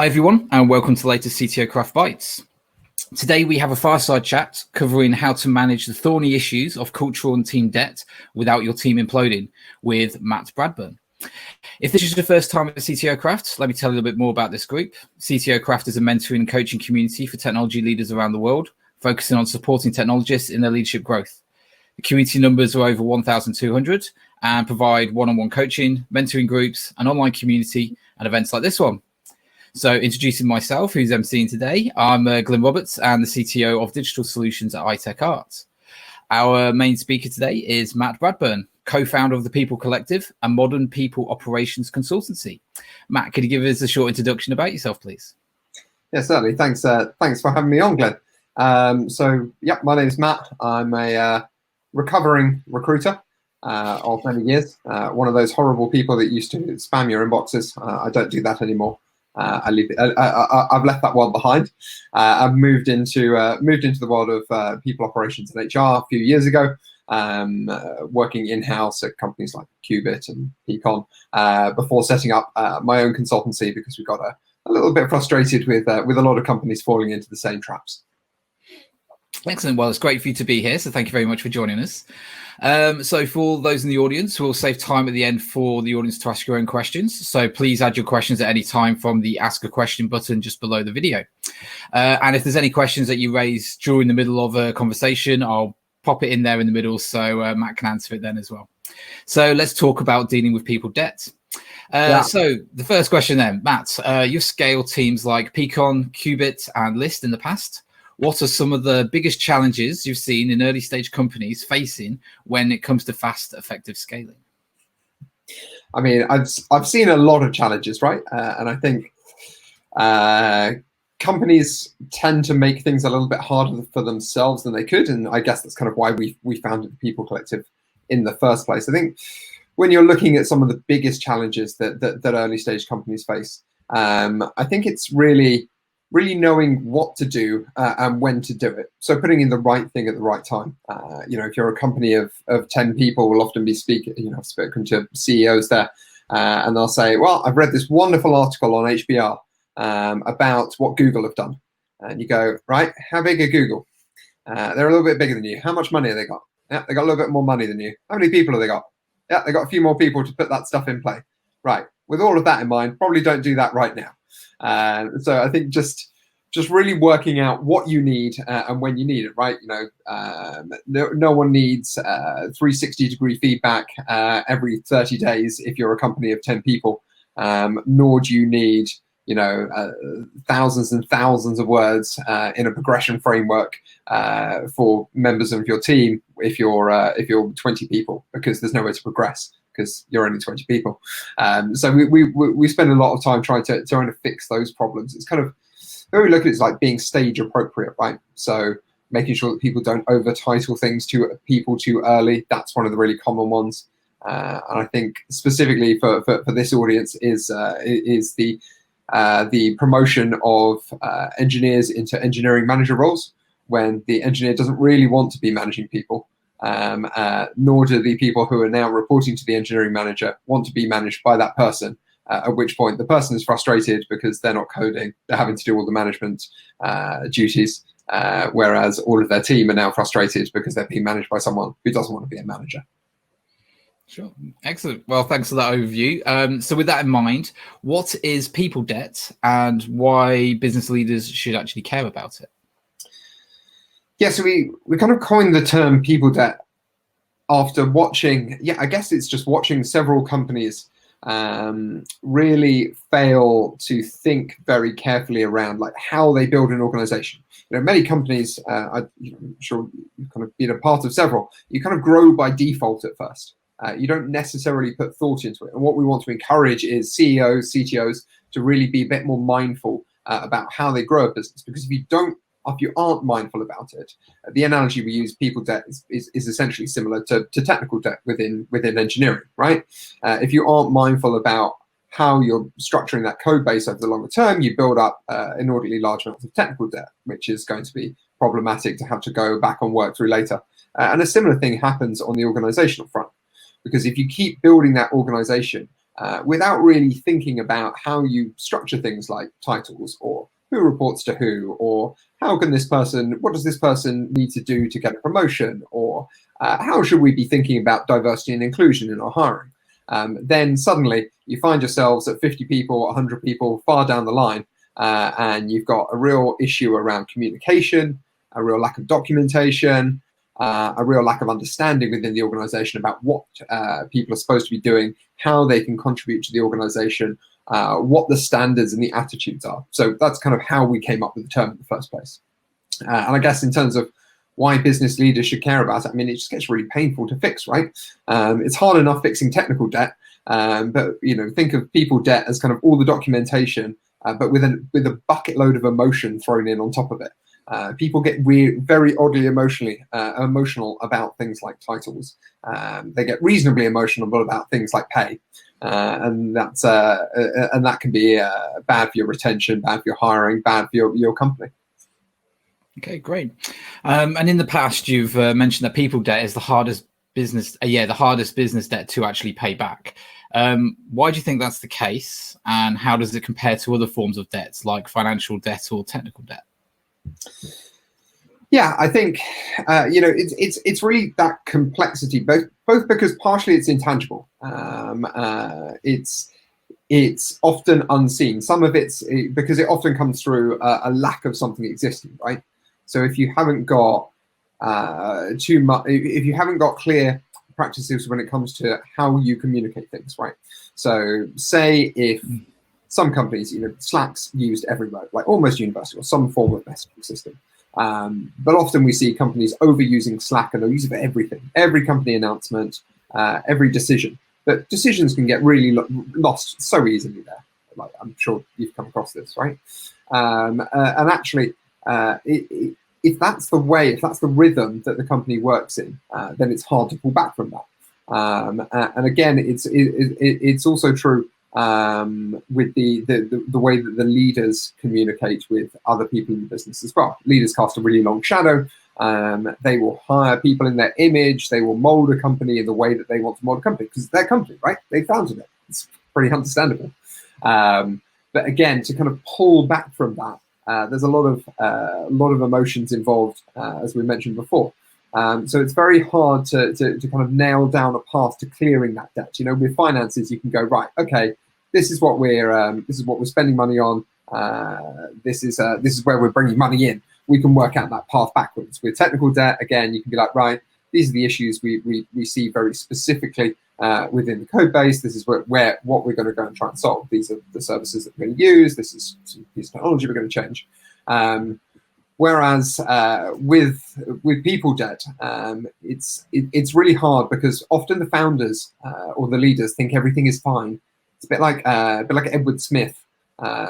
Hi everyone, and welcome to the latest CTO Craft Bytes. Today we have a fireside chat covering how to manage the thorny issues of cultural and team debt without your team imploding with Matt Bradburn. If this is your first time at CTO Craft, let me tell you a little bit more about this group. CTO Craft is a mentoring and coaching community for technology leaders around the world, focusing on supporting technologists in their leadership growth. The community numbers are over 1,200 and provide one-on-one coaching, mentoring groups, an online community, and events like this one. So introducing myself, who's emceeing today, I'm Glyn and the CTO of Digital Solutions at iTechArt. Our main speaker today is Matt Bradburn, co-founder of the People Collective, a modern people operations consultancy. Matt, could you give us a short introduction about yourself, please? Yeah, certainly. Thanks for having me on, Glyn. My name is Matt. I'm a recovering recruiter of many years. One of those horrible people that used to spam your inboxes. I don't do that anymore. I've left that world behind. I've moved into the world of people operations and HR a few years ago, working in-house at companies like Qubit and Peakon before setting up my own consultancy because we got a little bit frustrated with a lot of companies falling into the same traps. Excellent. Well, it's great for you to be here. So thank you very much for joining us. So for those in the audience, we'll save time at the end for the audience to ask your own questions. So please add your questions at any time from the ask a question button just below the video. And if there's any questions that you raise during the middle of a conversation, I'll pop it in there in the middle so Matt can answer it then as well. So let's talk about dealing with people debt. So the first question then, Matt, you've scaled teams like Peakon, Qubit and List in the past. What are some of the biggest challenges you've seen in early stage companies facing when it comes to fast, effective scaling? I mean, I've seen a lot of challenges, right? And I think companies tend to make things a little bit harder for themselves than they could. And I guess that's kind of why we founded the People Collective in the first place. I think when you're looking at some of the biggest challenges that early stage companies face, I think it's really knowing what to do and when to do it. So putting in the right thing at the right time. If you're a company of 10 people, we'll often be speaking, I've spoken to CEOs there and they'll say, well, I've read this wonderful article on HBR about what Google have done. And you go, right, how big are Google? They're a little bit bigger than you. How much money have they got? Yeah, they got a little bit more money than you. How many people have they got? Yeah, they got a few more people to put that stuff in play. Right, with all of that in mind, probably don't do that right now. So I think just really working out what you need and when you need it, right? No one needs 360-degree feedback every 30 days if you're a company of 10 people, nor do you need thousands and thousands of words in a progression framework for members of your team if you're 20 people, because there's nowhere to progress because you're only 20 people. So we spend a lot of time trying to fix those problems. It's kind of, when we look at it, it's like being stage appropriate, right? So making sure that people don't over title things to people too early. That's one of the really common ones. And I think specifically for this audience is the promotion of engineers into engineering manager roles when the engineer doesn't really want to be managing people, nor do the people who are now reporting to the engineering manager want to be managed by that person. At which point the person is frustrated because they're not coding, they're having to do all the management duties, whereas all of their team are now frustrated because they're being managed by someone who doesn't want to be a manager. Sure. Excellent. Well, thanks for that overview. So with that in mind, what is people debt and why business leaders should actually care about it? Yeah, so we kind of coined the term people debt after watching, I guess it's just watching several companies really fail to think very carefully around like how they build an organization. Many companies, I'm sure you've kind of been a part of several, you kind of grow by default at first. You don't necessarily put thought into it. And what we want to encourage is CEOs, CTOs to really be a bit more mindful about how they grow a business. Because if you aren't mindful about it, the analogy we use, people debt, is essentially similar to technical debt within engineering, right? If you aren't mindful about how you're structuring that code base over the longer term, you build up inordinately large amounts of technical debt, which is going to be problematic to have to go back and work through later. And a similar thing happens on the organizational front, because if you keep building that organization without really thinking about how you structure things like titles, or who reports to who, or what does this person need to do to get a promotion, or how should we be thinking about diversity and inclusion in our hiring, then suddenly you find yourselves at 50 people, 100 people far down the line, and you've got a real issue around communication, a real lack of documentation, a real lack of understanding within the organization about what people are supposed to be doing, how they can contribute to the organization, what the standards and the attitudes are. So that's kind of how we came up with the term in the first place. And I guess in terms of why business leaders should care about it, I mean, it just gets really painful to fix, right? It's hard enough fixing technical debt, but think of people debt as kind of all the documentation, but with a bucket load of emotion thrown in on top of it. People get very oddly emotional about things like titles. They get reasonably emotional about things like pay, and that can be bad for your retention, bad for your hiring, bad for your company. Okay, great. And in the past, you've mentioned that people debt is the hardest business debt to actually pay back. Why do you think that's the case, and how does it compare to other forms of debts like financial debt or technical debt? Yeah, I think it's really that complexity, both because partially it's intangible. It's often unseen. Some of it's because it often comes through a lack of something existing, right? So if you haven't got too much, if you haven't got clear practices when it comes to how you communicate things, right? So say if some companies, Slack's used everywhere, like almost universal, or some form of messaging system. But often we see companies overusing Slack, and they'll use it for everything, every company announcement, every decision. But decisions can get really lost so easily there. Like, I'm sure you've come across this, right? And actually, if that's the way, if that's the rhythm that the company works in, then it's hard to pull back from that. And again, it's also true with the way that the leaders communicate with other people in the business as well. Leaders cast a really long shadow. They will hire people in their image. They will mold a company in the way that they want to mold a company, because it's their company, right? They founded it. It's pretty understandable. But again, to kind of pull back from that, there's a lot of emotions involved, as we mentioned before. So it's very hard to kind of nail down a path to clearing that debt. With finances, you can go, right, okay, this is what we're spending money on. This is where we're bringing money in. We can work out that path backwards. With technical debt, again, you can be like, right, these are the issues we see very specifically within the code base. This is what we're going to go and try and solve. These are the services that we're going to use. This is some piece of technology we're going to change. Whereas with people debt, it's really hard, because often the founders or the leaders think everything is fine. It's a bit like Edward Smith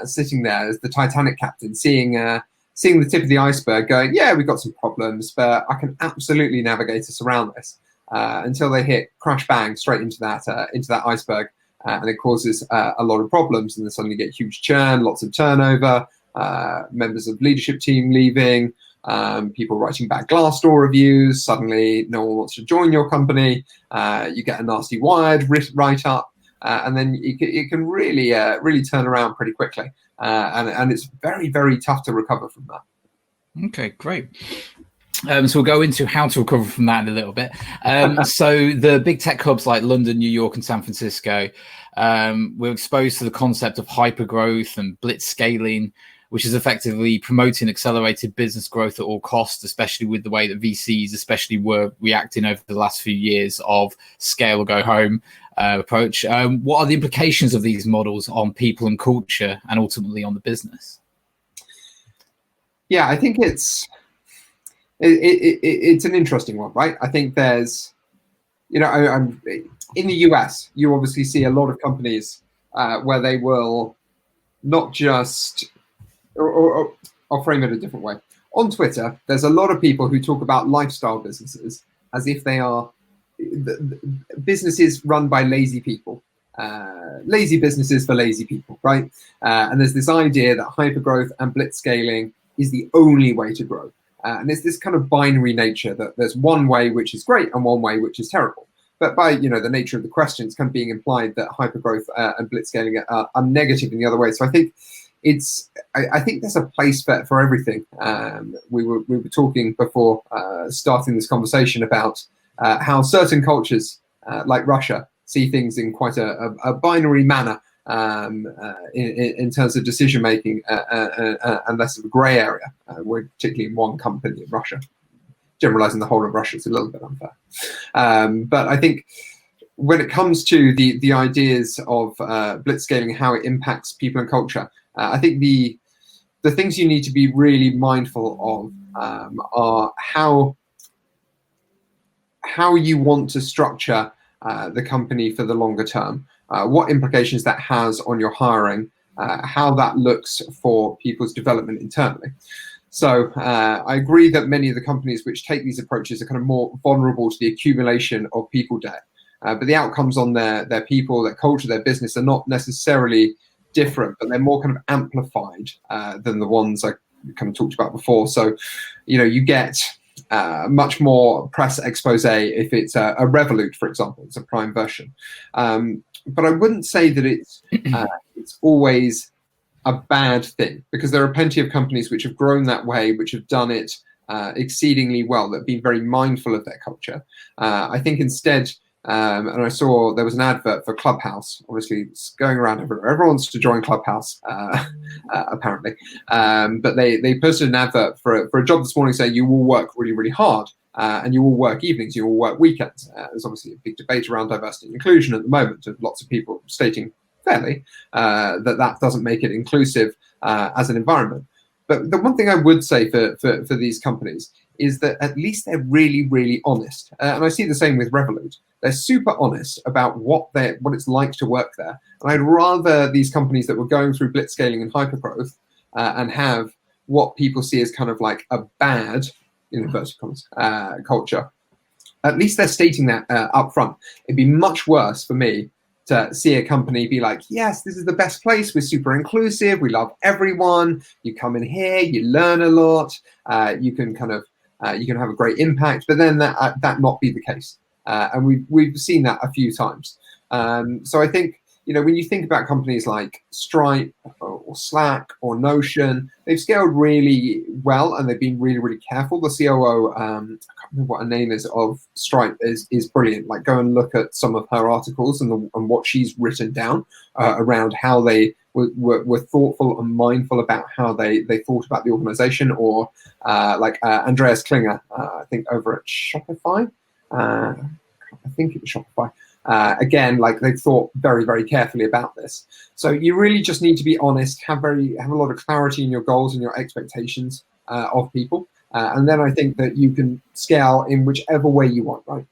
sitting there as the Titanic captain, seeing the tip of the iceberg, going, yeah, we've got some problems, but I can absolutely navigate us around this, until they hit crash bang straight into that iceberg, and it causes a lot of problems, and then suddenly you get huge churn, lots of turnover. Members of leadership team leaving, people writing bad Glassdoor reviews. Suddenly, no one wants to join your company. You get a nasty Wired write-up, and then it can really turn around pretty quickly. And it's very, very tough to recover from that. Okay, great. So we'll go into how to recover from that in a little bit. So the big tech hubs like London, New York, and San Francisco, we're exposed to the concept of hypergrowth and blitz scaling, which is effectively promoting accelerated business growth at all costs, especially with the way that VCs especially were reacting over the last few years of scale or go home approach. What are the implications of these models on people and culture, and ultimately on the business? Yeah, I think it's an interesting one, right? I think there's, in the US, you obviously see a lot of companies where they will not just, or I'll frame it a different way. On Twitter, there's a lot of people who talk about lifestyle businesses as if they are businesses run by lazy people, lazy businesses for lazy people, right? And there's this idea that hypergrowth and blitz scaling is the only way to grow. And there's this kind of binary nature that there's one way which is great and one way which is terrible. but by the nature of the question, it's kind of being implied that hypergrowth and blitzscaling are negative in the other way. So I think I think there's a place for everything. We were talking before starting this conversation about how certain cultures like Russia see things in quite a binary manner in terms of decision making and less of a grey area. We're particularly in one company in Russia. Generalizing the whole of Russia is a little bit unfair, but I think when it comes to the ideas of blitzscaling, how it impacts people and culture, I think the things you need to be really mindful of are how you want to structure the company for the longer term, what implications that has on your hiring, how that looks for people's development internally. So I agree that many of the companies which take these approaches are kind of more vulnerable to the accumulation of people debt, but the outcomes on their people, their culture, their business are not necessarily different, but they're more kind of amplified than the ones I kind of talked about before. So, you get much more press expose if it's a Revolut, for example. It's a prime version, but I wouldn't say that it's always a bad thing, because there are plenty of companies which have grown that way, which have done it exceedingly well, that have been very mindful of their culture. I think instead, and I saw there was an advert for Clubhouse. Obviously, it's going around everywhere. Everyone wants to join Clubhouse, apparently. But they posted an advert for a job this morning saying you will work really, really hard, and you will work evenings, you will work weekends. There's obviously a big debate around diversity and inclusion at the moment, of lots of people stating fairly that doesn't make it inclusive as an environment. But the one thing I would say for these companies is that at least they're really, really honest. And I see the same with Revolut. They're super honest about what it's like to work there. And I'd rather these companies that were going through blitzscaling and hypergrowth and have what people see as kind of like a bad, in inverted commas, culture. At least they're stating that up front. It'd be much worse for me to see a company be like, yes, this is the best place. We're super inclusive. We love everyone. You come in here, you learn a lot. You can kind of you can have a great impact, but then that not be the case. And we've seen that a few times. So I think, when you think about companies like Stripe or Slack or Notion, they've scaled really well and they've been really, really careful. The COO, I can't remember what her name is, of Stripe is brilliant. Like, go and look at some of her articles and what she's written down around how they were thoughtful and mindful about how they thought about the organization. Or like Andreas Klinger, I think over at Shopify. I think it was Shopify. Again, like, they've thought very, very carefully about this. So you really just need to be honest, have a lot of clarity in your goals and your expectations of people. And then I think that you can scale in whichever way you want, right?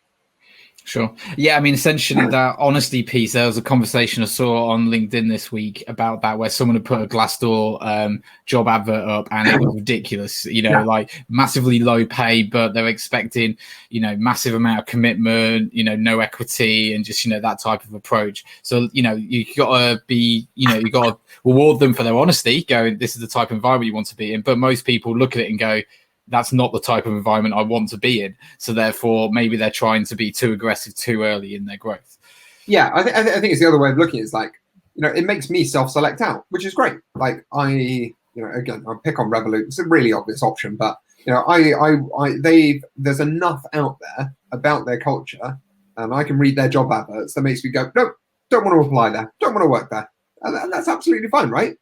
Sure. Yeah, I mean, essentially that honesty piece, there was a conversation I saw on LinkedIn this week about that, where someone had put a Glassdoor job advert up and it was ridiculous, like massively low pay, but they're expecting, massive amount of commitment, no equity, and just, that type of approach. So, you gotta be, you gotta reward them for their honesty, going, this is the type of environment you want to be in. But most people look at it and go, that's not the type of environment I want to be in. So therefore, maybe they're trying to be too aggressive too early in their growth. Yeah, I think it's the other way of looking. It's like, it makes me self-select out, which is great. Like, again, I'll pick on Revolut. It's a really obvious option, but there's enough out there about their culture, and I can read their job adverts that makes me go, no, don't want to apply there, don't want to work there, and that's absolutely fine, right?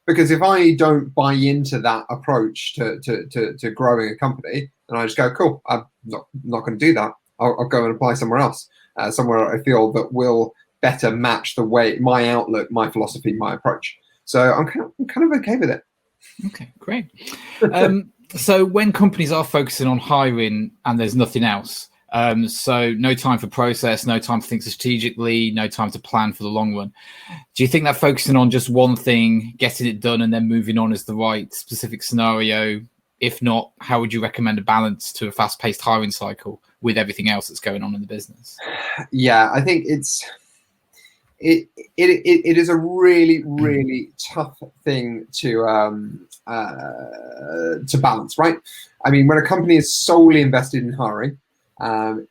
Because if I don't buy into that approach to growing a company, then I just go, cool, I'm not going to do that. I'll go and apply somewhere else, somewhere I feel that will better match the way, my outlook, my philosophy, my approach. So I'm kind of okay with it. Okay, great. So when companies are focusing on hiring and there's nothing else, so no time for process, no time to think strategically, no time to plan for the long run. Do you think that focusing on just one thing, getting it done, and then moving on is the right specific scenario? If not, how would you recommend a balance to a fast-paced hiring cycle with everything else that's going on in the business? Yeah, I think it is a really, really tough thing to balance, right? I mean, when a company is solely invested in hiring,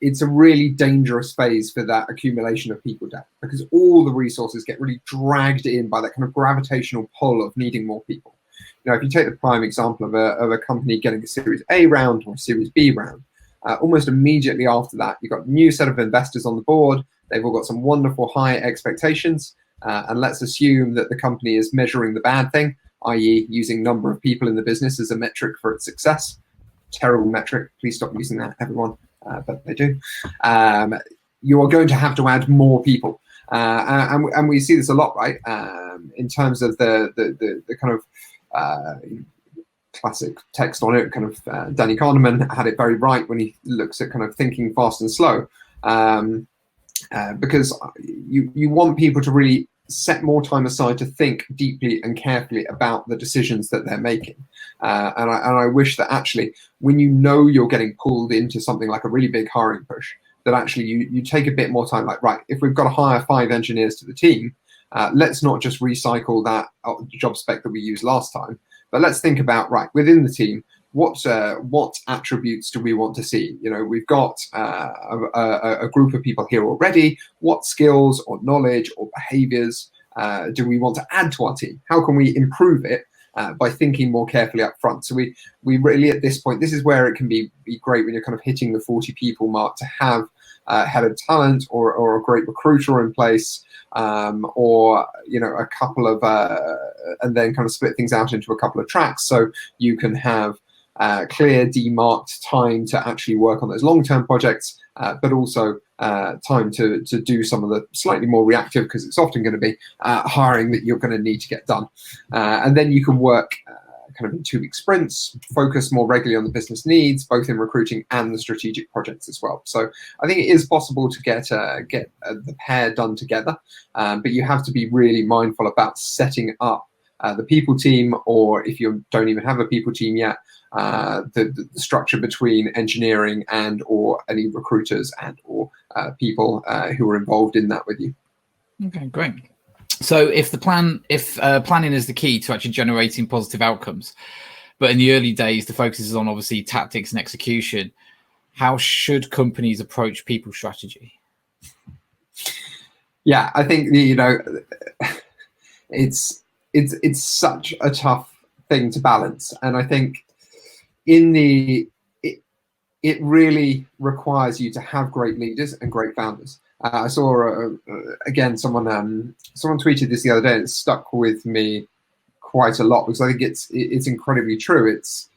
it's a really dangerous phase for that accumulation of people debt, because all the resources get really dragged in by that kind of gravitational pull of needing more people. You know, if you take the prime example of a company getting a Series A round or a Series B round, almost immediately after that, you've got a new set of investors on the board. They've all got some wonderful high expectations. And let's assume that the company is measuring the bad thing, i.e. using number of people in the business as a metric for its success. Terrible metric. Please stop using that, everyone. But they do. You are going to have to add more people. And we see this a lot, right? In terms of the kind of classic text on it, kind of Danny Kahneman had it very right when he looks at kind of thinking fast and slow. Because you want people to really set more time aside to think deeply and carefully about the decisions that they're making. And I wish that actually, when you know you're getting pulled into something like a really big hiring push, that actually you take a bit more time, like, right, if we've got to hire 5 engineers to the team, let's not just recycle that job spec that we used last time, but let's think about, right, within the team, what attributes do we want to see? You know, we've got a group of people here already. What skills or knowledge or behaviors do we want to add to our team? How can we improve it by thinking more carefully up front? So we really, at this point, this is where it can be great when you're kind of hitting the 40 people mark, to have a head of talent or a great recruiter in place, or, you know, a couple of, and then kind of split things out into a couple of tracks, so you can have clear, demarked time to actually work on those long-term projects, but also time to do some of the slightly more reactive, because it's often going to be hiring that you're going to need to get done. And then you can work kind of in 2-week sprints, focus more regularly on the business needs, both in recruiting and the strategic projects as well. So I think it is possible to get the pair done together, but you have to be really mindful about setting up the people team, or if you don't even have a people team yet, the structure between engineering and or any recruiters and or people who are involved in that with you. Okay, great. So if planning is the key to actually generating positive outcomes, but in the early days the focus is on obviously tactics and execution, how should companies approach people strategy? Yeah, I think, you know, it's such a tough thing to balance, and I think it really requires you to have great leaders and great founders. I saw again someone tweeted this the other day, and it stuck with me quite a lot, because I think it's incredibly true. It's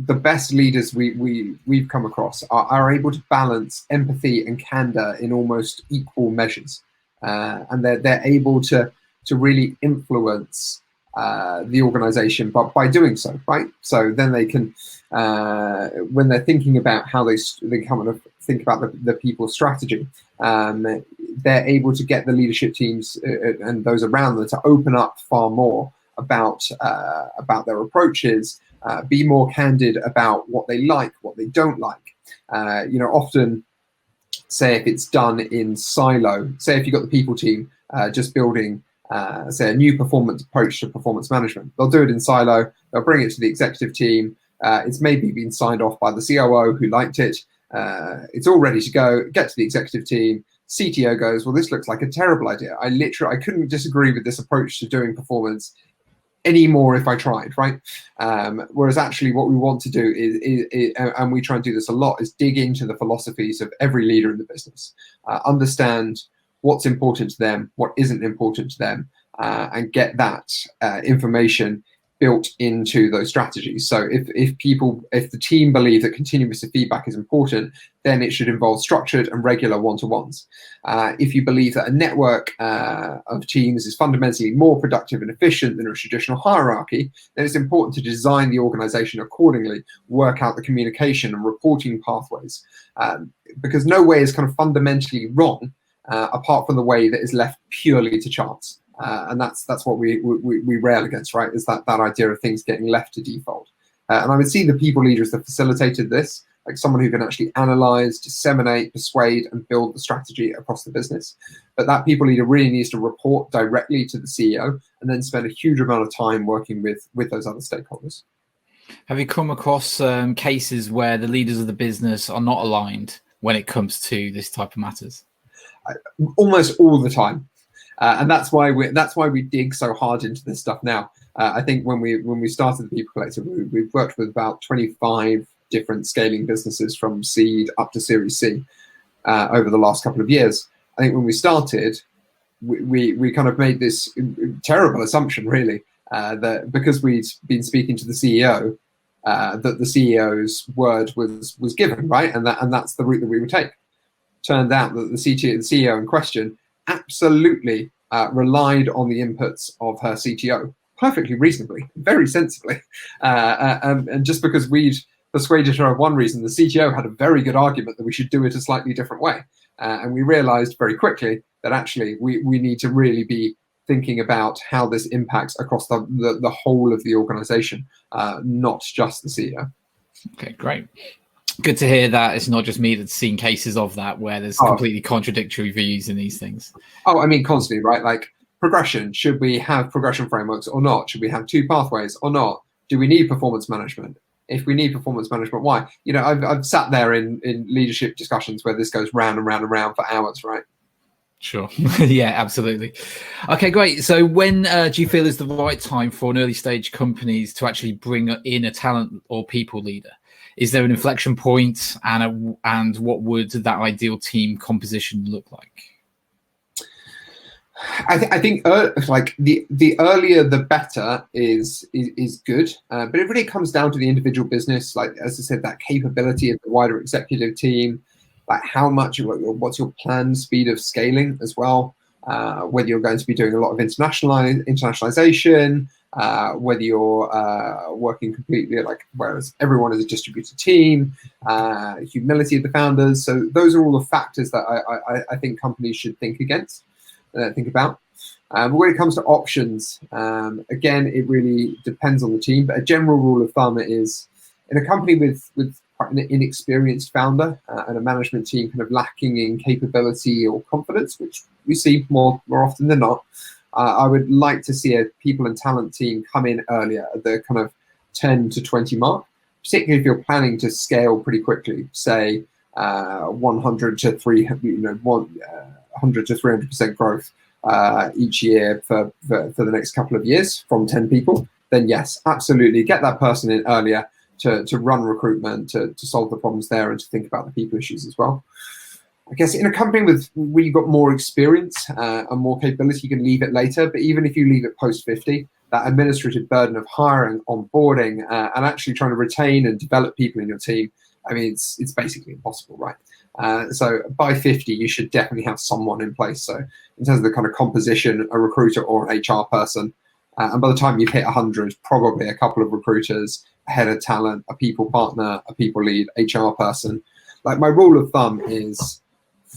the best leaders we've come across are able to balance empathy and candor in almost equal measures, and they're able to really influence the organization, but by doing so, right? So then they can, when they're thinking about how they come and think about the people strategy, they're able to get the leadership teams and those around them to open up far more about their approaches, be more candid about what they like, what they don't like. You know, often, say if it's done in silo, say if you've got the people team just building say a new performance approach to performance management, they'll do it in silo, they'll bring it to the executive team, it's maybe been signed off by the COO who liked it, it's all ready to go, get to the executive team, CTO goes, well, this looks like a terrible idea. I couldn't disagree with this approach to doing performance anymore if I tried, right? Whereas actually what we want to do is, and we try and do this a lot, is dig into the philosophies of every leader in the business, understand what's important to them, what isn't important to them, and get that information built into those strategies. So if the team believe that continuous feedback is important, then it should involve structured and regular one-to-ones. If you believe that a network of teams is fundamentally more productive and efficient than a traditional hierarchy, then it's important to design the organization accordingly, work out the communication and reporting pathways, because no way is kind of fundamentally wrong apart from the way that is left purely to chance. And that's what we rail against, right? Is that idea of things getting left to default. And I would see the people leaders that facilitated this, like someone who can actually analyze, disseminate, persuade, and build the strategy across the business. But that people leader really needs to report directly to the CEO and then spend a huge amount of time working with those other stakeholders. Have you come across cases where the leaders of the business are not aligned when it comes to this type of matters? Almost all the time, and that's why we dig so hard into this stuff now. I think when we started the People Collective, we've worked with about 25 different scaling businesses from seed up to Series C over the last couple of years. I think when we started, we kind of made this terrible assumption, really, that because we'd been speaking to the CEO, that the CEO's word was given, right, and that's the route that we would take. Turned out that the CEO in question absolutely relied on the inputs of her CTO perfectly reasonably, very sensibly. And just because we'd persuaded her of one reason, the CTO had a very good argument that we should do it a slightly different way. And we realized very quickly that actually we need to really be thinking about how this impacts across the whole of the organization, not just the CEO. Okay, great. Good to hear that it's not just me that's seen cases of that where there's completely contradictory views in these things. Oh, I mean, constantly, right? Like progression. Should we have progression frameworks or not? Should we have 2 pathways or not? Do we need performance management? If we need performance management, why? You know, I've sat there in leadership discussions where this goes round and round and round for hours, right? Sure. Yeah, absolutely. Okay, great. So when do you feel is the right time for an early stage companies to actually bring in a talent or people leader? Is there an inflection point, and what would that ideal team composition look like? I think like the earlier the better is good, but it really comes down to the individual business. Like, as I said, that capability of the wider executive team, like how much, what's your planned speed of scaling as well, whether you're going to be doing a lot of internationalization, whether you're working completely like whereas everyone is a distributed team, humility of the founders. So those are all the factors that I think companies should think about. But when it comes to options, again, it really depends on the team. But a general rule of thumb is in a company with quite an inexperienced founder and a management team kind of lacking in capability or confidence, which we see more often than not, I would like to see a people and talent team come in earlier at the kind of 10 to 20 mark, particularly if you're planning to scale pretty quickly, say 100 to 300% growth each year for the next couple of years from 10 people, then yes, absolutely get that person in earlier to run recruitment, to solve the problems there, and to think about the people issues as well. I guess in a company where you've got more experience and more capability, you can leave it later. But even if you leave it post 50, that administrative burden of hiring, onboarding, and actually trying to retain and develop people in your team, I mean, it's basically impossible, right? So by 50, you should definitely have someone in place. So in terms of the kind of composition, a recruiter or an HR person. And by the time you've hit 100, probably a couple of recruiters, a head of talent, a people partner, a people lead, HR person. Like, my rule of thumb is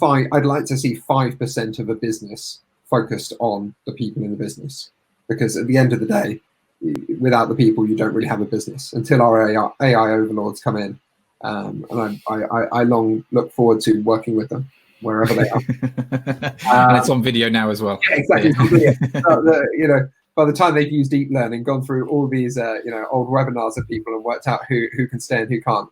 I'd like to see 5% of a business focused on the people in the business. Because at the end of the day, without the people, you don't really have a business until our AI overlords come in. And I long look forward to working with them wherever they are. And it's on video now as well. Yeah, exactly. Yeah. By the time they've used deep learning, gone through all these old webinars of people and worked out who can stay and who can't,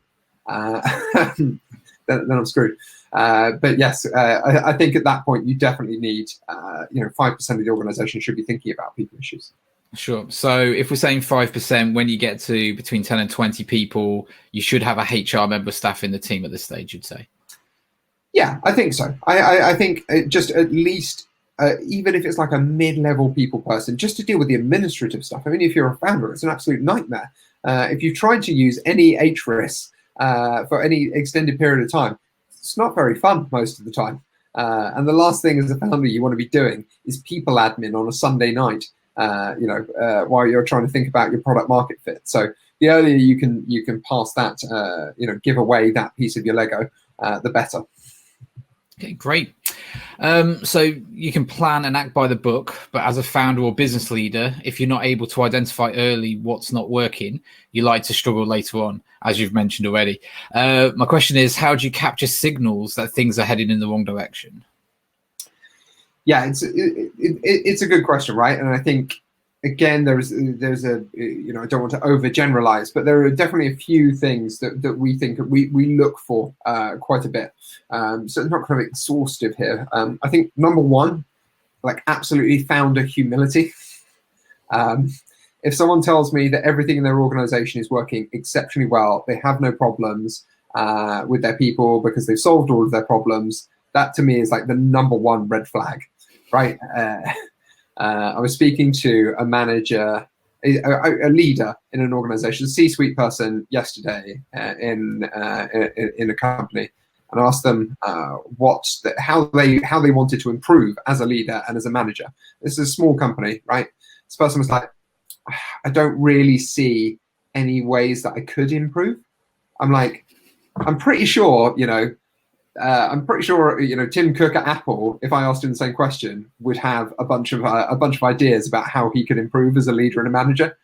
then I'm screwed. But yes, I think at that point you definitely need 5% of the organization should be thinking about people issues. Sure. So if we're saying 5%, when you get to between 10 and 20 people, you should have a HR member staff in the team at this stage, you'd say? Yeah, I think so. I think just at least, even if it's like a mid-level people person, just to deal with the administrative stuff. I mean, if you're a founder, it's an absolute nightmare. If you've tried to use any HRIS for any extended period of time, it's not very fun most of the time. And the last thing as a founder you want to be doing is people admin on a Sunday night, while you're trying to think about your product market fit. So the earlier you can pass that, give away that piece of your Lego, the better. Okay, great. So you can plan and act by the book, but as a founder or business leader, if you're not able to identify early what's not working, you like to struggle later on, as you've mentioned already. My question is, how do you capture signals that things are heading in the wrong direction? Yeah, it's a good question, right? And I think again, there's a, I don't want to overgeneralize, but there are definitely a few things that we think we look for quite a bit. So it's not kind of exhaustive here. I think number one, like absolutely founder humility. If someone tells me that everything in their organization is working exceptionally well, they have no problems with their people because they've solved all of their problems, that to me is like the number one red flag, right? I was speaking to a manager, a leader in an organization, a C-suite person yesterday in a company, and asked them how they wanted to improve as a leader and as a manager. This is a small company, right? This person was like, I don't really see any ways that I could improve. I'm like, I'm pretty sure, Tim Cook at Apple, if I asked him the same question, would have a bunch of ideas about how he could improve as a leader and a manager.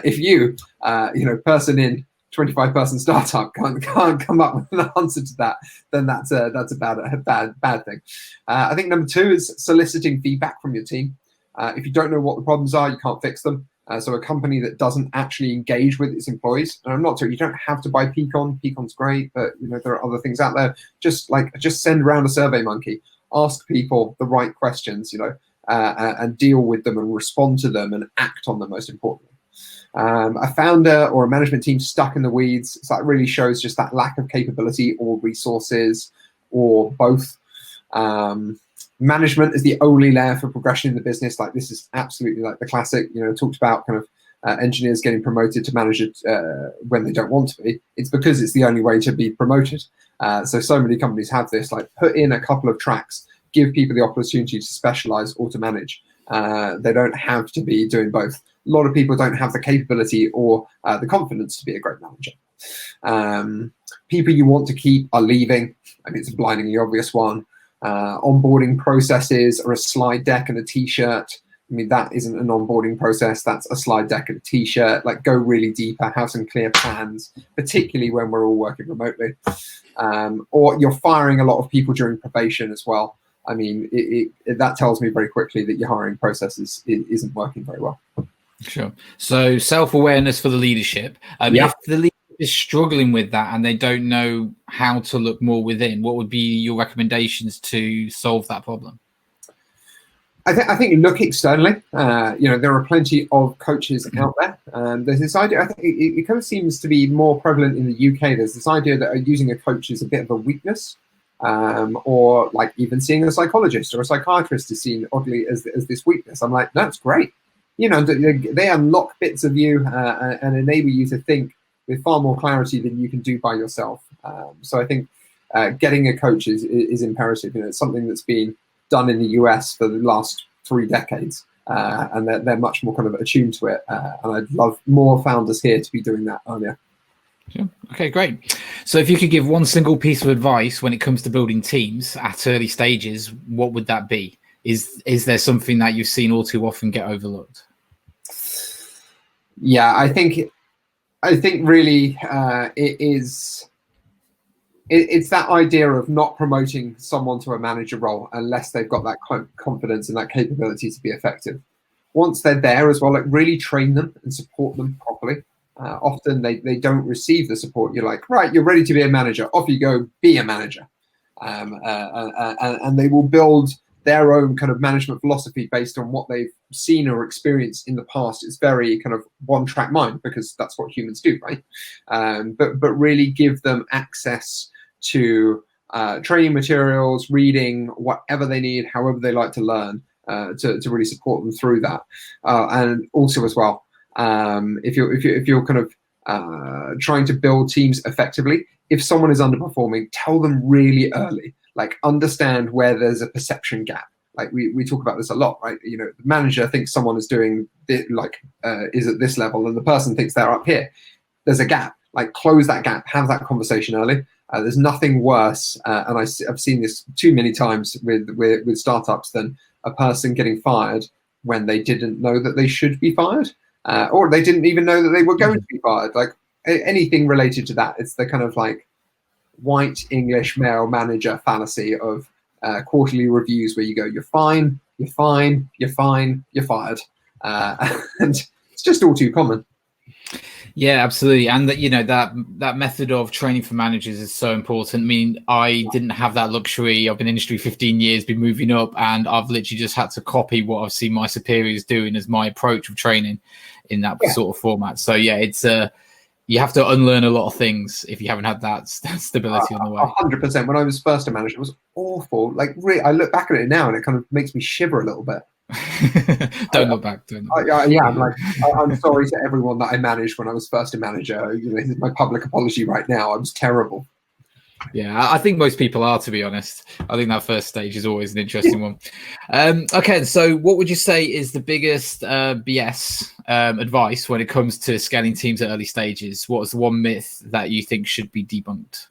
If you, person in 25-person startup can't come up with an answer to that, then that's a bad thing. I think number two is soliciting feedback from your team. If you don't know what the problems are, you can't fix them. So a company that doesn't actually engage with its employees, and I'm not saying you don't have to buy Peakon. Peakon's great, but there are other things out there. Just send around a survey monkey, ask people the right questions, and deal with them and respond to them and act on them. Most importantly, a founder or a management team stuck in the weeds, so that really shows just that lack of capability or resources or both. Management is the only layer for progression in the business. Like this is absolutely like the classic, talked about kind of engineers getting promoted to managers when they don't want to be. It's because it's the only way to be promoted. So many companies have this, like put in a couple of tracks, give people the opportunity to specialize or to manage. They don't have to be doing both. A lot of people don't have the capability or the confidence to be a great manager. People you want to keep are leaving. I mean, it's a blindingly obvious one. Onboarding processes are a slide deck and a t-shirt. I mean, that isn't an onboarding process. That's a slide deck and a t-shirt. Like, go really deeper, have some clear plans, particularly when we're all working remotely. Or you're firing a lot of people during probation as well. I mean, that tells me very quickly that your hiring process isn't working very well. Sure. So self-awareness for the leadership. If the leader is struggling with that and they don't know how to look more within, what would be your recommendations to solve that problem? I think look externally. There are plenty of coaches out there. There's this idea, I think it kind of seems to be more prevalent in the UK. There's this idea that using a coach is a bit of a weakness, or like even seeing a psychologist or a psychiatrist is seen oddly as this weakness. I'm like, that's great. They unlock bits of you and enable you to think with far more clarity than you can do by yourself. So I think getting a coach is imperative. It's something that's been done in the US for the last 3 decades, and they're much more kind of attuned to it. And I'd love more founders here to be doing that earlier. Sure. Okay, great. So if you could give one single piece of advice when it comes to building teams at early stages, what would that be? Is there something that you've seen all too often get overlooked? Yeah, I think really it's that idea of not promoting someone to a manager role unless they've got that confidence and that capability to be effective. Once they're there as well, like really train them and support them properly. Often they don't receive the support. You're like, right, you're ready to be a manager. Off you go, be a manager. And they will build their own kind of management philosophy based on what they've seen or experienced in the past. It's very kind of one-track mind because that's what humans do, right? But really give them access to training materials, reading, whatever they need, however they like to learn, to really support them through that. And also as well, if you're kind of trying to build teams effectively, if someone is underperforming, tell them really early. Like, understand where there's a perception gap. Like we talk about this a lot, right? The manager thinks someone is doing this, is at this level, and the person thinks they're up here. There's a gap. Like, close that gap. Have that conversation early. There's nothing worse, and I've seen this too many times with startups, than a person getting fired when they didn't know that they should be fired, or they didn't even know that they were going to be fired. Like anything related to that, it's the kind of like white English male manager fallacy of quarterly reviews where you go, you're fine, you're fine, you're fine, you're fired. and it's just all too common. Yeah, absolutely. And that, that method of training for managers is so important. I mean, I didn't have that luxury. I've been in industry 15 years, been moving up, and I've literally just had to copy what I've seen my superiors doing as my approach of training in that sort of format. So yeah, it's you have to unlearn a lot of things if you haven't had that stability on the way. 100%. When I was first a manager, it was awful. Like, really, I look back at it now and it kind of makes me shiver a little bit. Don't look back. I'm sorry to everyone that I managed when I was first a manager. This is my public apology right now. I was terrible. Yeah, I think most people are, to be honest. I think that first stage is always an interesting one. Okay, so what would you say is the biggest BS advice when it comes to scaling teams at early stages? What is the one myth that you think should be debunked?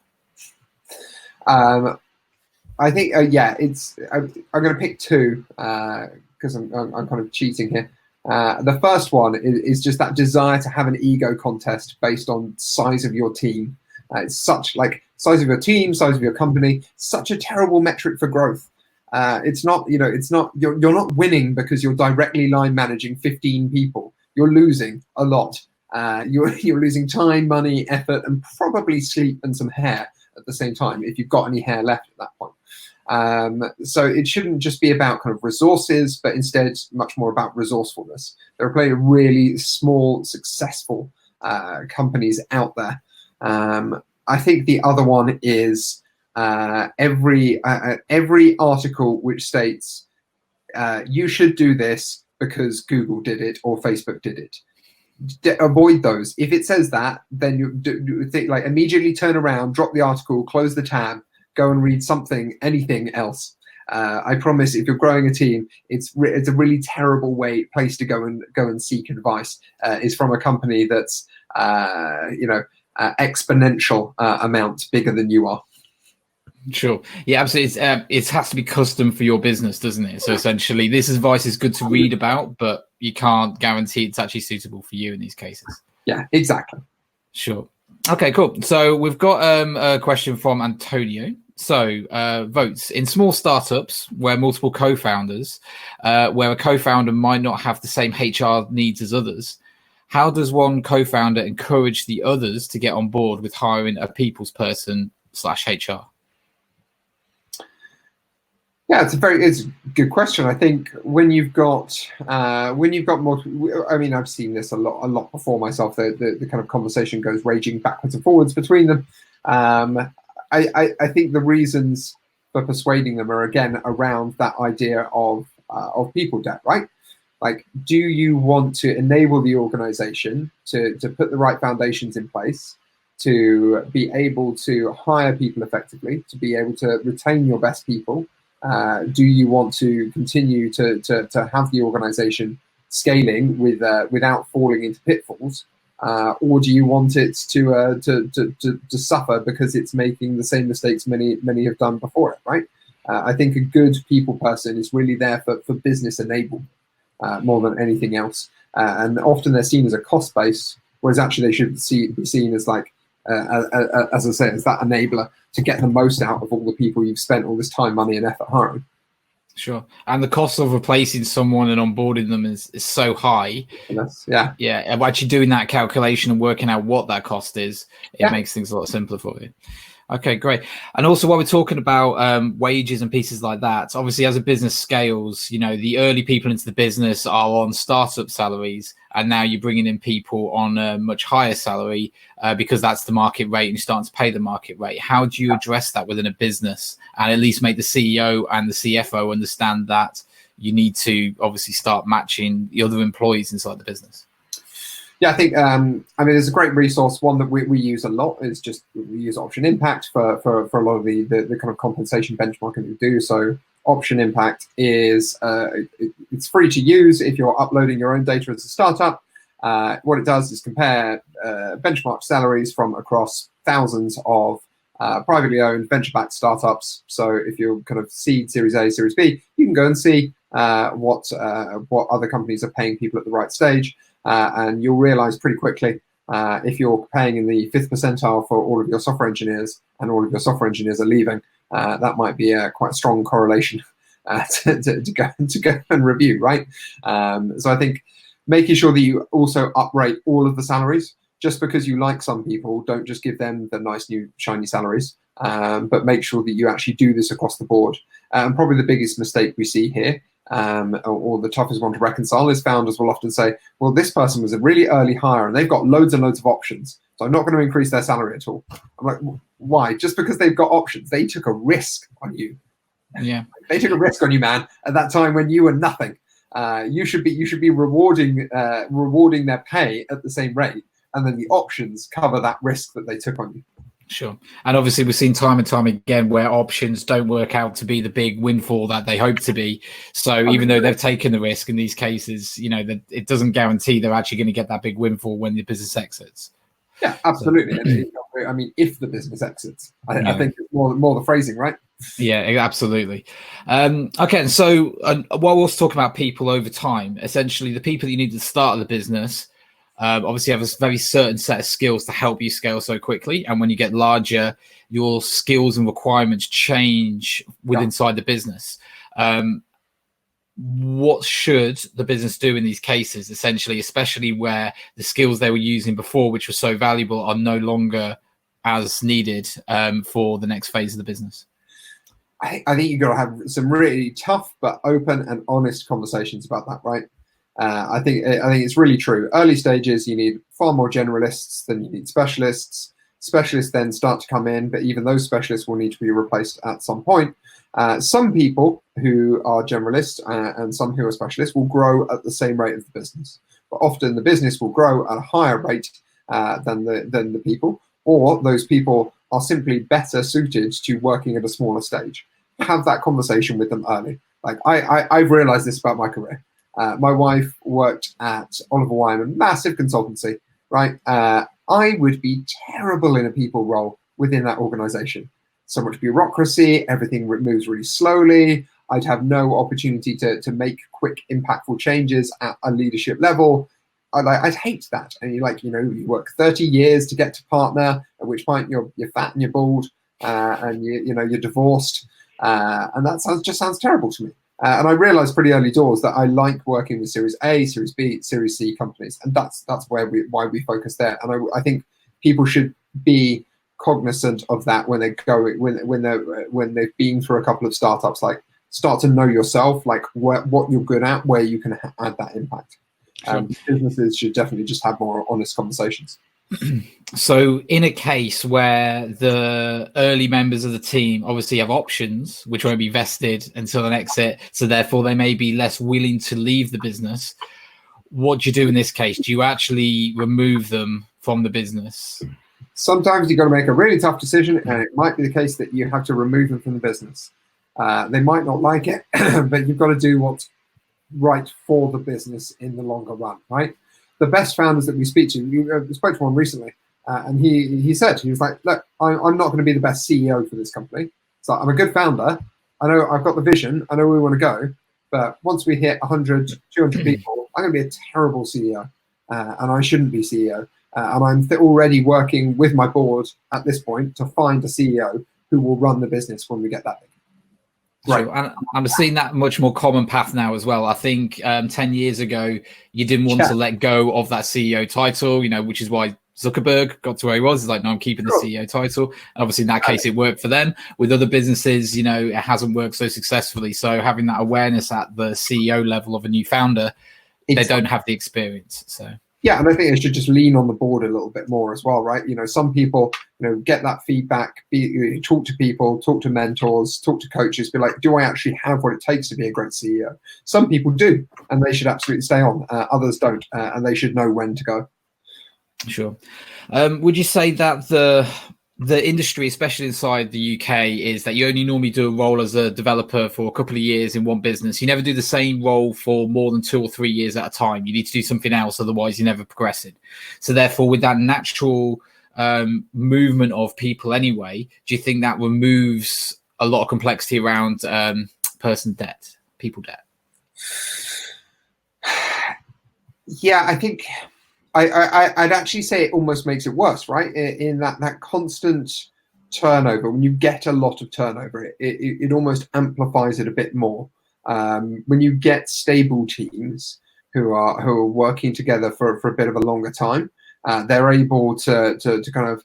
I think, I'm going to pick two because I'm kind of cheating here. The first one is just that desire to have an ego contest based on size of your team. It's such like size of your team, size of your company, such a terrible metric for growth. It's not, you're not winning because you're directly line managing 15 people. You're losing a lot. You're losing time, money, effort, and probably sleep and some hair at the same time if you've got any hair left at that point. So it shouldn't just be about kind of resources, but instead much more about resourcefulness. There are plenty of really small, successful companies out there. I think the other one is every article which states you should do this because Google did it or Facebook did it. Avoid those. If it says that, then you think, like, immediately turn around, drop the article, close the tab, go and read anything else. I promise, if you're growing a team, it's a really terrible place to go and seek advice. Is from a company that's exponential amount bigger than you are. Sure. Yeah, absolutely. It has to be custom for your business, doesn't it? So essentially, this advice is good to read about, but you can't guarantee it's actually suitable for you in these cases. Yeah, exactly. Sure. Okay, cool. So we've got a question from Antonio. So votes in small startups where multiple co-founders, where a co-founder might not have the same HR needs as others. How does one co-founder encourage the others to get on board with hiring a people's person /HR? Yeah, it's a good question. I think when you've got more, I mean, I've seen this a lot before myself. The kind of conversation goes raging backwards and forwards between them. I think the reasons for persuading them are again around that idea of people debt, right? Like, do you want to enable the organization to put the right foundations in place, to be able to hire people effectively, to be able to retain your best people? Do you want to continue to have the organization scaling without falling into pitfalls, or do you want it to suffer because it's making the same mistakes many have done before it? Right. I think a good people person is really there for business enablement more than anything else, and often they're seen as a cost base, whereas actually they should be seen as like as I say, as that enabler to get the most out of all the people you've spent all this time, money, and effort hiring. Sure. And the cost of replacing someone and onboarding them is so high. Yeah. Yeah. Actually doing that calculation and working out what that cost is, it makes things a lot simpler for you. Okay, great. And also while we're talking about wages and pieces like that, obviously as a business scales, the early people into the business are on startup salaries, and now you're bringing in people on a much higher salary because that's the market rate and you're starting to pay the market rate. How do you address that within a business and at least make the CEO and the CFO understand that you need to obviously start matching the other employees inside the business? Yeah, I think, there's a great resource. One that we use a lot is just, we use Option Impact for a lot of the kind of compensation benchmarking we do. So Option Impact is, it's free to use if you're uploading your own data as a startup. What it does is compare benchmark salaries from across thousands of privately owned venture-backed startups. So if you're kind of seed, Series A, Series B, you can go and see what other companies are paying people at the right stage. And you'll realize pretty quickly if you're paying in the 5th percentile for all of your software engineers and all of your software engineers are leaving, that might be a quite strong correlation to go and review, right? So I think making sure that you also uprate all of the salaries. Just because you like some people, don't just give them the nice new shiny salaries, but make sure that you actually do this across the board. And probably the biggest mistake we see here, or the toughest one to reconcile, is founders will often say, well, this person was a really early hire and they've got loads and loads of options, so I'm not going to increase their salary at all. I'm like, why? Just because they've got options. They took a risk on you. Yeah. They took a risk on you, man, at that time when you were nothing. You should be rewarding their pay at the same rate, and then the options cover that risk that they took on you. Sure. And obviously we've seen time and time again where options don't work out to be the big windfall that they hope to be. So even though they've taken the risk in these cases, that it doesn't guarantee they're actually going to get that big windfall when the business exits. Yeah, absolutely. So, I mean, if the business exits, I think it's more the phrasing, right? Yeah, absolutely. Okay, and so while we're also talking about people over time, essentially the people that you need at the start of the business obviously have a very certain set of skills to help you scale so quickly. And when you get larger, your skills and requirements change inside the business. What should the business do in these cases, essentially, especially where the skills they were using before, which were so valuable, are no longer as needed for the next phase of the business? I think you've got to have some really tough but open and honest conversations about that, right? I think it's really true. Early stages, you need far more generalists than you need specialists. Specialists then start to come in, but even those specialists will need to be replaced at some point. Some people who are generalists and some who are specialists will grow at the same rate as the business, but often the business will grow at a higher rate than the people, or those people are simply better suited to working at a smaller stage. Have that conversation with them early. Like I've realized this about my career. My wife worked at Oliver Wyman, massive consultancy, right? I would be terrible in a people role within that organization. So much bureaucracy, everything moves really slowly. I'd have no opportunity to make quick, impactful changes at a leadership level. I'd hate that. And you work 30 years to get to partner, at which point you're fat and you're bald, and you're divorced, and that sounds terrible to me. And I realized pretty early doors that I like working with Series A, Series B, Series C companies, and that's why we focus there. And I think people should be cognizant of that when they go when they've been through a couple of startups. Like, start to know yourself, like what you're good at, where you can add that impact. Sure. Businesses should definitely just have more honest conversations. So in a case where the early members of the team obviously have options which won't be vested until an exit, so therefore they may be less willing to leave the business, what do you do in this case? Do you actually remove them from the business? Sometimes you've got to make a really tough decision, and it might be the case that you have to remove them from the business. They might not like it, but you've got to do what's right for the business in the longer run, right? The best founders that we speak to, we spoke to one recently, and he said, he was like, look, I'm not going to be the best CEO for this company. So I'm a good founder. I know I've got the vision. I know where we want to go. But once we hit 100, 200 people, I'm going to be a terrible CEO, and I shouldn't be CEO. And I'm already working with my board at this point to find a CEO who will run the business when we get that big. Right. Sure. And I'm seeing that much more common path now as well. I think 10 years ago, you didn't want to let go of that CEO title, which is why Zuckerberg got to where he was. He's like, no, I'm keeping the CEO title. And obviously, in that case, it worked for them. With other businesses, it hasn't worked so successfully. So having that awareness at the CEO level of a new founder, they don't have the experience. So. Yeah, and I think they should just lean on the board a little bit more as well, right? Some people, get that feedback, talk to people, talk to mentors, talk to coaches, be like, do I actually have what it takes to be a great CEO? Some people do, and they should absolutely stay on. Others don't, and they should know when to go. Sure. Would you say that the industry, especially inside the UK, is that you only normally do a role as a developer for a couple of years in one business? You never do the same role for more than 2 or 3 years at a time. You need to do something else, otherwise you never progress it. So therefore, with that natural movement of people anyway, do you think that removes a lot of complexity around people debt? Yeah, I think I'd actually say it almost makes it worse, right? In that constant turnover, when you get a lot of turnover, it almost amplifies it a bit more. When you get stable teams who are working together for a bit of a longer time, they're able to kind of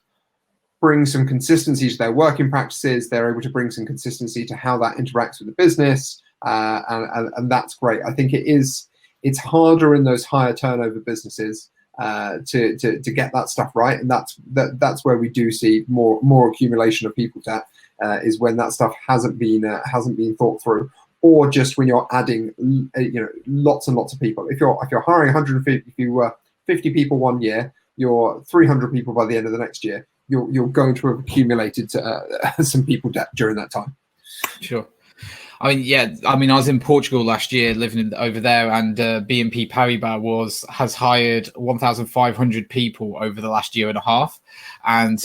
bring some consistency to their working practices. They're able to bring some consistency to how that interacts with the business, and that's great. I think it's harder in those higher turnover businesses to get that stuff right, and that's where we do see more accumulation of people debt, is when that stuff hasn't been thought through, or just when you're adding lots and lots of people. If you're hiring 150, if you were 50 people one year, you're 300 people by the end of the next year. You're going to have accumulated some people debt during that time. Sure. I mean, I was in Portugal last year, living over there, and BNP Paribas has hired 1,500 people over the last year and a half. And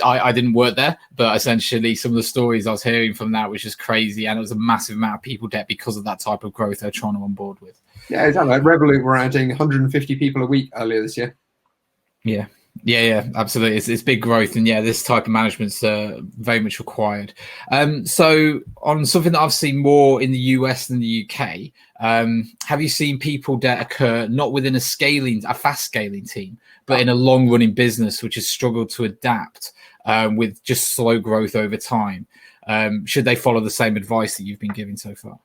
I didn't work there, but essentially some of the stories I was hearing from that was just crazy, and it was a massive amount of people debt because of that type of growth they're trying to onboard with. Yeah, exactly. Like Revolut were adding 150 people a week earlier this year. Yeah, absolutely. It's big growth, and this type of management's very much required. So on something that I've seen more in the US than the UK, have you seen people debt occur not within a fast scaling team, but in a long running business which has struggled to adapt with just slow growth over time? Should they follow the same advice that you've been giving so far?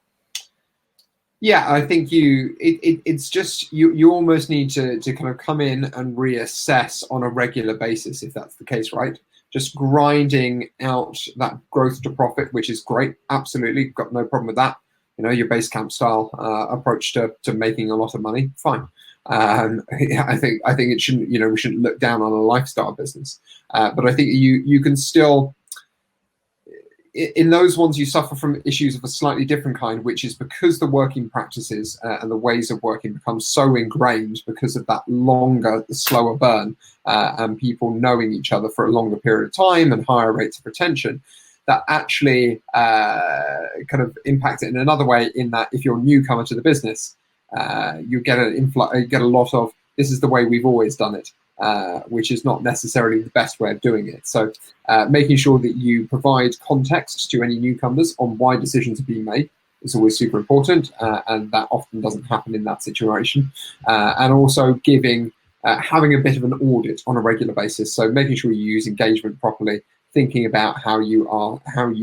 Yeah, I think it's just you almost need to kind of come in and reassess on a regular basis if that's the case, right? Just grinding out that growth to profit, which is great. Absolutely, got no problem with that. Your base camp style approach to making a lot of money, fine. I think it shouldn't, we shouldn't look down on a lifestyle business, but I think you can still. In those ones, you suffer from issues of a slightly different kind, which is because the working practices and the ways of working become so ingrained because of that longer, slower burn, and people knowing each other for a longer period of time and higher rates of retention, that actually kind of impact it in another way, in that if you're a newcomer to the business, you get a lot of, this is the way we've always done it. Which is not necessarily the best way of doing it. So making sure that you provide context to any newcomers on why decisions are being made is always super important, and that often doesn't happen in that situation. And also having a bit of an audit on a regular basis. So making sure you use engagement properly, thinking about how you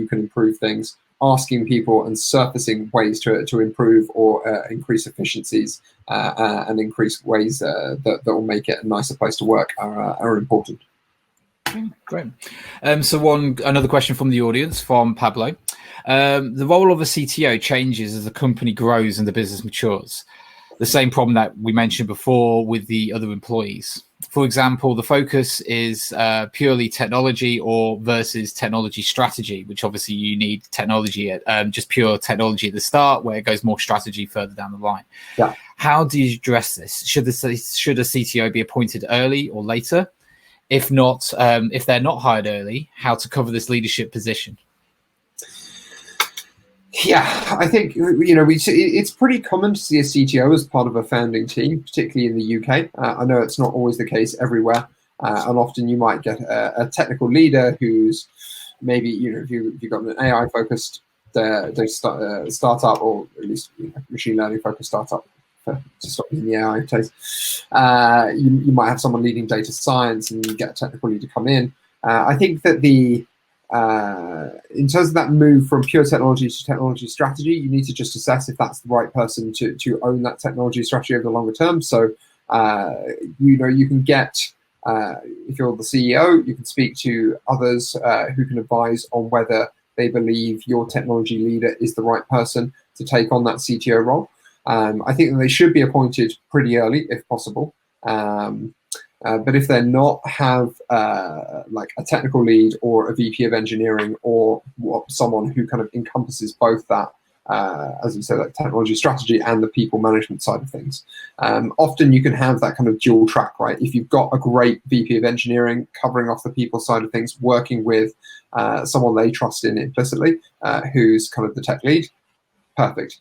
can improve things, asking people and surfacing ways to improve or increase efficiencies and increase ways that will make it a nicer place to work are important. Great. So another question from the audience, from Pablo. The role of a CTO changes as the company grows and the business matures. The same problem that we mentioned before with the other employees. For example, the focus is purely technology versus technology strategy, which obviously you need technology just pure technology at the start, where it goes more strategy further down the line. Yeah. How do you address this? Should a CTO be appointed early or later? If not, if they're not hired early, how to cover this leadership position? Yeah, I think it's pretty common to see a CTO as part of a founding team, particularly in the UK. I know it's not always the case everywhere, and often you might get a technical leader who's maybe if you've got an AI focused startup, or at least machine learning focused startup, to stop using the AI case. You might have someone leading data science, and you get a technical leader come in. I think that in terms of that move from pure technology to technology strategy, you need to just assess if that's the right person to own that technology strategy over the longer term. So, you can get, if you're the CEO, you can speak to others who can advise on whether they believe your technology leader is the right person to take on that CTO role. I think that they should be appointed pretty early, if possible. But if they're not, have like a technical lead or a VP of engineering, or someone who kind of encompasses both that, as you said, like technology strategy and the people management side of things. Often you can have that kind of dual track, right? If you've got a great VP of engineering covering off the people side of things, working with someone they trust in implicitly, who's kind of the tech lead, perfect.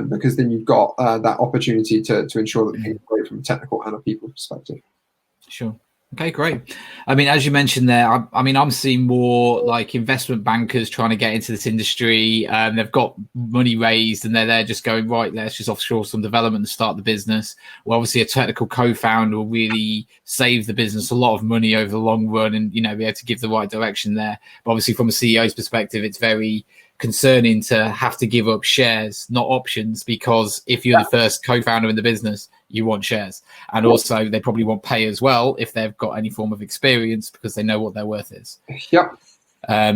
Because then you've got that opportunity to ensure that things are great from a technical and a people perspective. Sure. Okay, great. I mean, as you mentioned there, I'm seeing more like investment bankers trying to get into this industry. They've got money raised and they're there just going, right, let's just offshore some development and start the business. Well, obviously a technical co-founder will really save the business a lot of money over the long run and, be able to give the right direction there. But obviously from a CEO's perspective, it's very concerning to have to give up shares, not options, because if you're the first co-founder in the business, you want shares. And also they probably want pay as well if they've got any form of experience because they know what their worth is. Yep.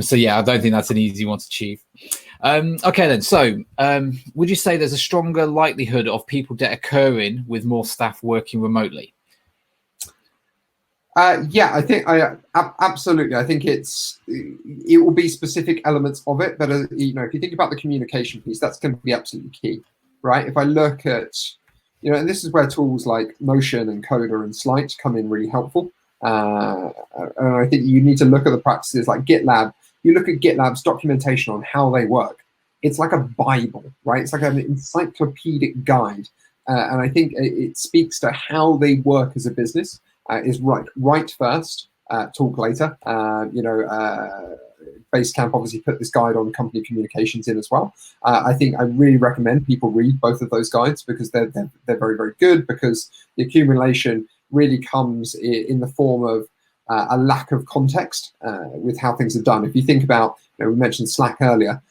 So yeah, I don't think that's an easy one to achieve. Okay then, so would you say there's a stronger likelihood of people debt occurring with more staff working remotely? Yeah, I think absolutely. I think it will be specific elements of it, but if you think about the communication piece, that's going to be absolutely key, right? If I look at, and this is where tools like Notion and Coda and Slite come in really helpful. And I think you need to look at the practices like GitLab. You look at GitLab's documentation on how they work. It's like a Bible, right? It's like an encyclopedic guide. And I think it speaks to how they work as a business. Is write first, talk later. Basecamp obviously put this guide on company communications in as well. I think I really recommend people read both of those guides because they're very, very good, because the accumulation really comes in the form of a lack of context with how things are done. If you think about, we mentioned Slack earlier,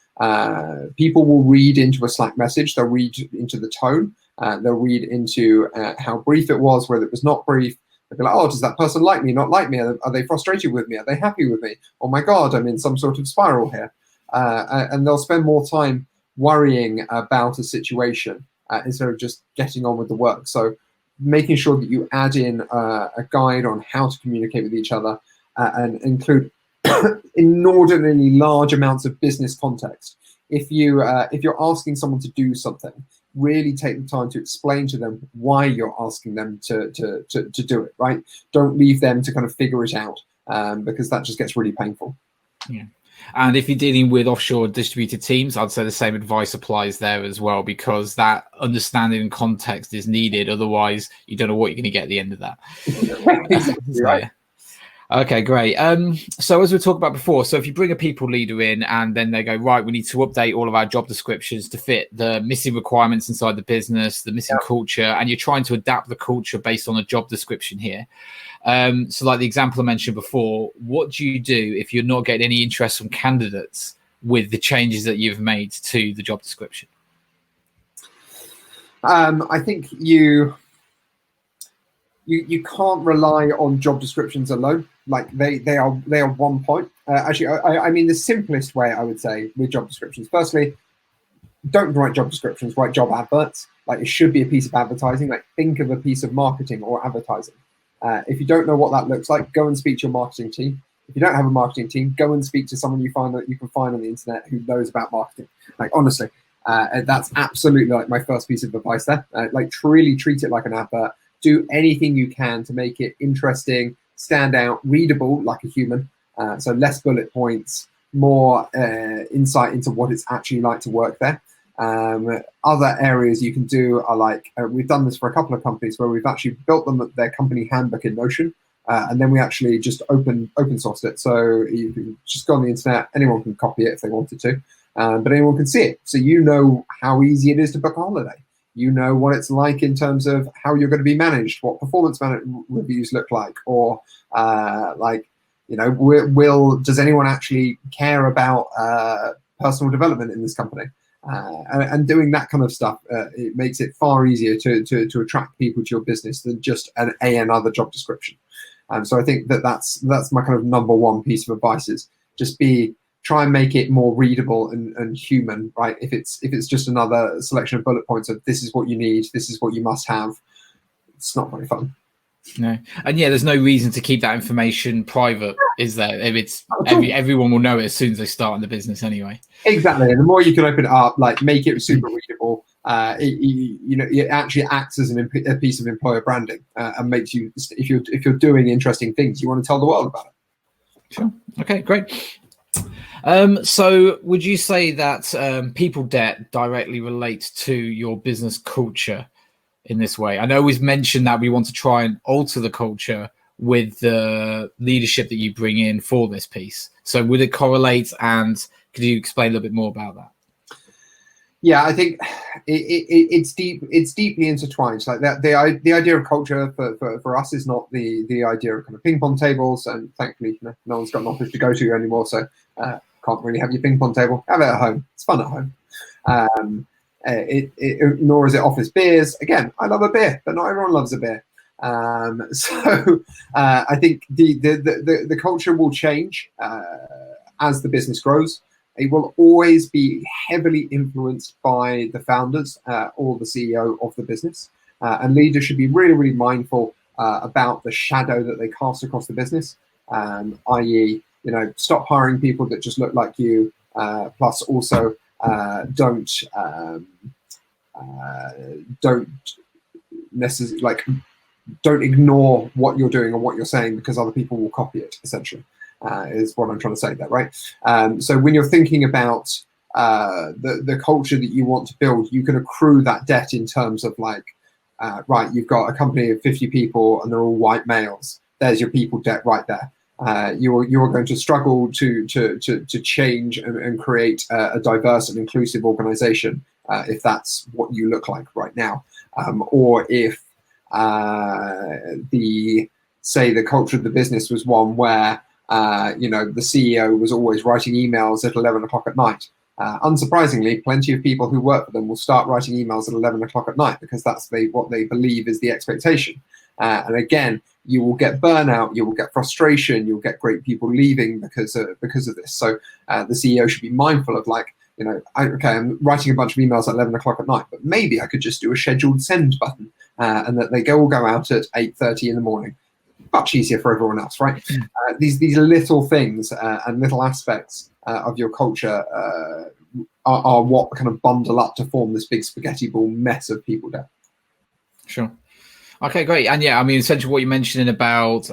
people will read into a Slack message, they'll read into the tone, they'll read into how brief it was, whether it was not brief. They'll be like, oh, does that person like me, not like me? Are they frustrated with me? Are they happy with me? Oh my God, I'm in some sort of spiral here. And they'll spend more time worrying about a situation instead of just getting on with the work. So making sure that you add in a guide on how to communicate with each other and include inordinately large amounts of business context. If you're asking someone to do something, really take the time to explain to them why you're asking them to do it, right? Don't leave them to kind of figure it out because that just gets really painful. Yeah. And if you're dealing with offshore distributed teams, I'd say the same advice applies there as well, because that understanding and context is needed. Otherwise, you don't know what you're going to get at the end of that. Exactly, right. Okay, great. So as we talked about before, so if you bring a people leader in and then they go, right, we need to update all of our job descriptions to fit the missing requirements inside the business, the missing culture, and you're trying to adapt the culture based on a job description here. So like the example I mentioned before, what do you do if you're not getting any interest from candidates with the changes that you've made to the job description? I think you can't rely on job descriptions alone. Like they are one point. Actually, I mean the simplest way I would say with job descriptions. Firstly, don't write job descriptions. Write job adverts. Like it should be a piece of advertising. Like think of a piece of marketing or advertising. If you don't know what that looks like, go and speak to your marketing team. If you don't have a marketing team, go and speak to someone you can find on the internet who knows about marketing. Like honestly, that's absolutely like my first piece of advice there. Like really treat it like an advert. Do anything you can to make it interesting, stand out, readable like a human. So less bullet points, more insight into what it's actually like to work there. Other areas you can do are like, we've done this for a couple of companies where we've actually built them their company handbook in Notion. And then we actually just open sourced it. So you can just go on the internet, anyone can copy it if they wanted to, but anyone can see it. So you know how easy it is to book a holiday. You know what it's like in terms of how you're going to be managed, what performance reviews look like, or does anyone actually care about personal development in this company? And doing that kind of stuff, it makes it far easier to attract people to your business than just another job description. So I think that's my kind of number one piece of advice is just try and make it more readable and human, right? If it's just another selection of bullet points of this is what you need, this is what you must have, it's not very fun. No, and yeah, there's no reason to keep that information private, is there? If it's everyone will know it as soon as they start in the business anyway. Exactly, and the more you can open it up, like make it super readable, it actually acts as a piece of employer branding and makes you, if you're doing interesting things, you want to tell the world about it. Sure. Okay, great. So would you say that people debt directly relates to your business culture in this way? I know we've mentioned that we want to try and alter the culture. with the leadership that you bring in for this piece? So would it correlate, and could you explain a little bit more about that? Yeah, I think it's deep. It's deeply intertwined. Like that, the idea of culture for us is not the idea of kind of ping pong tables. And thankfully, no one's got an office to go to anymore, so can't really have your ping pong table. Have it at home. It's fun at home. Nor is it office beers. Again, I love a beer, but not everyone loves a beer. So I think the culture will change as the business grows. It will always be heavily influenced by the founders or the CEO of the business. And leaders should be really, really mindful about the shadow that they cast across the business, i.e., stop hiring people that just look like you, plus also don't necessarily don't ignore what you're doing or what you're saying, because other people will copy it, essentially. Is what I'm trying to say there, right? So when you're thinking about the culture that you want to build, you can accrue that debt in terms of right, you've got a company of 50 people and they're all white males. There's your people debt right there. You're going to struggle to change and create a diverse and inclusive organization if that's what you look like right now, or if the culture of the business was one where the CEO was always writing emails at 11 o'clock at night. Unsurprisingly, plenty of people who work for them will start writing emails at 11 o'clock at night because that's what they believe is the expectation. And again, you will get burnout, you will get frustration, you'll get great people leaving because of this. So the CEO should be mindful of I'm writing a bunch of emails at 11 o'clock at night, but maybe I could just do a scheduled send button and that they all go out at 8:30 in the morning. Much easier for everyone else, right? These little things and little aspects of your culture are what kind of bundle up to form this big spaghetti ball mess of people there. Sure. Okay, great. And yeah, I mean, essentially what you're mentioning about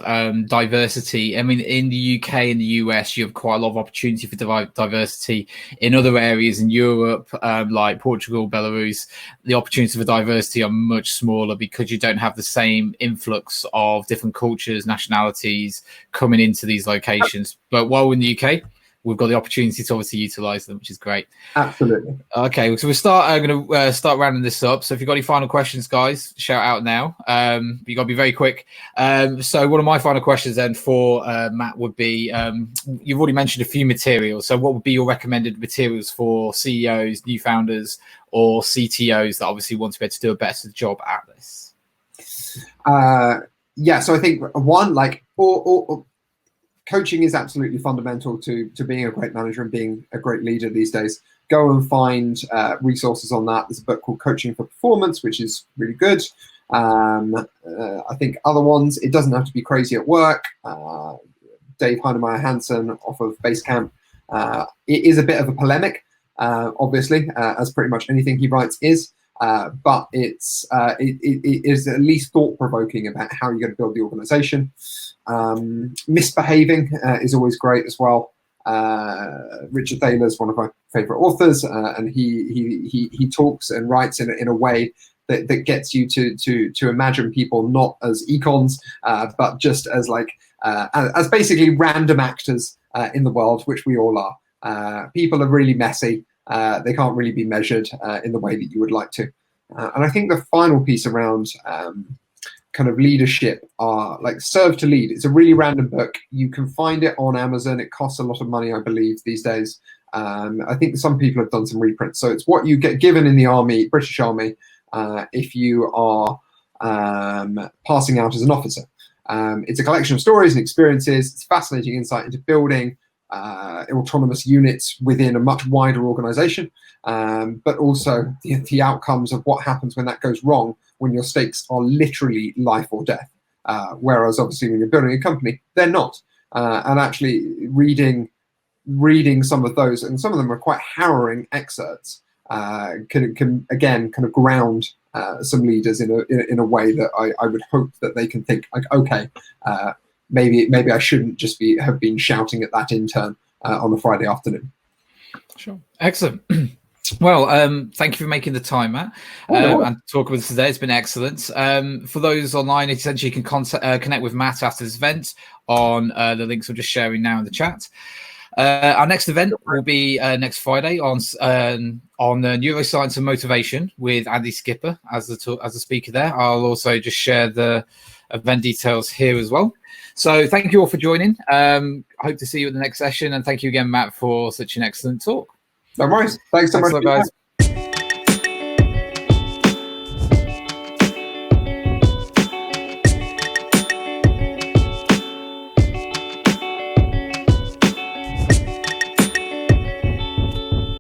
diversity, I mean, in the UK and the US, you have quite a lot of opportunity for diversity. In other areas in Europe, like Portugal, Belarus, the opportunities for diversity are much smaller because you don't have the same influx of different cultures, nationalities coming into these locations. But while in the UK, we've got the opportunity to obviously utilize them, which is great. Absolutely. Okay, so I'm going to start rounding this up. So if you've got any final questions, guys, shout out now. You got to be very quick. So one of my final questions then for Matt would be, you've already mentioned a few materials. So what would be your recommended materials for CEOs, new founders, or CTOs that obviously want to be able to do a better job at this? So I think one, coaching is absolutely fundamental to being a great manager and being a great leader these days. Go and find resources on that. There's a book called Coaching for Performance, which is really good. I think other ones, it doesn't have to be crazy at work. Dave Heinemeier Hansen off of Basecamp. It is a bit of a polemic, obviously, as pretty much anything he writes is. But it is at least thought-provoking about how you're going to build the organization. Misbehaving is always great as well. Richard Thaler is one of my favorite authors, and he talks and writes in a way that gets you to imagine people not as econs, but just as basically random actors in the world, which we all are. People are really messy. They can't really be measured in the way that you would like to. And I think the final piece around kind of leadership are Serve to Lead. It's a really random book. You can find it on Amazon. It costs a lot of money, I believe, these days. I think some people have done some reprints. So it's what you get given in the army, British Army, if you are passing out as an officer. It's a collection of stories and experiences. It's fascinating insight into building autonomous units within a much wider organization, but also the outcomes of what happens when that goes wrong, when your stakes are literally life or death. Whereas obviously when you're building a company, they're not. And actually reading some of those, and some of them are quite harrowing excerpts, can again kind of ground some leaders in a way that I would hope that they can think okay, maybe I shouldn't just have been shouting at that intern on a Friday afternoon. Sure, excellent. Well, thank you for making the time, Matt, no. and talking with us today. It's been excellent. For those online, essentially, you can connect with Matt after this event on the links we're just sharing now in the chat. Our next event will be next Friday on neuroscience and motivation with Andy Skipper as the speaker there. I'll also just share the event details here as well. So thank you all for joining. Hope to see you at the next session, and thank you again, Matt, for such an excellent talk. No worries. Thanks so much, guys.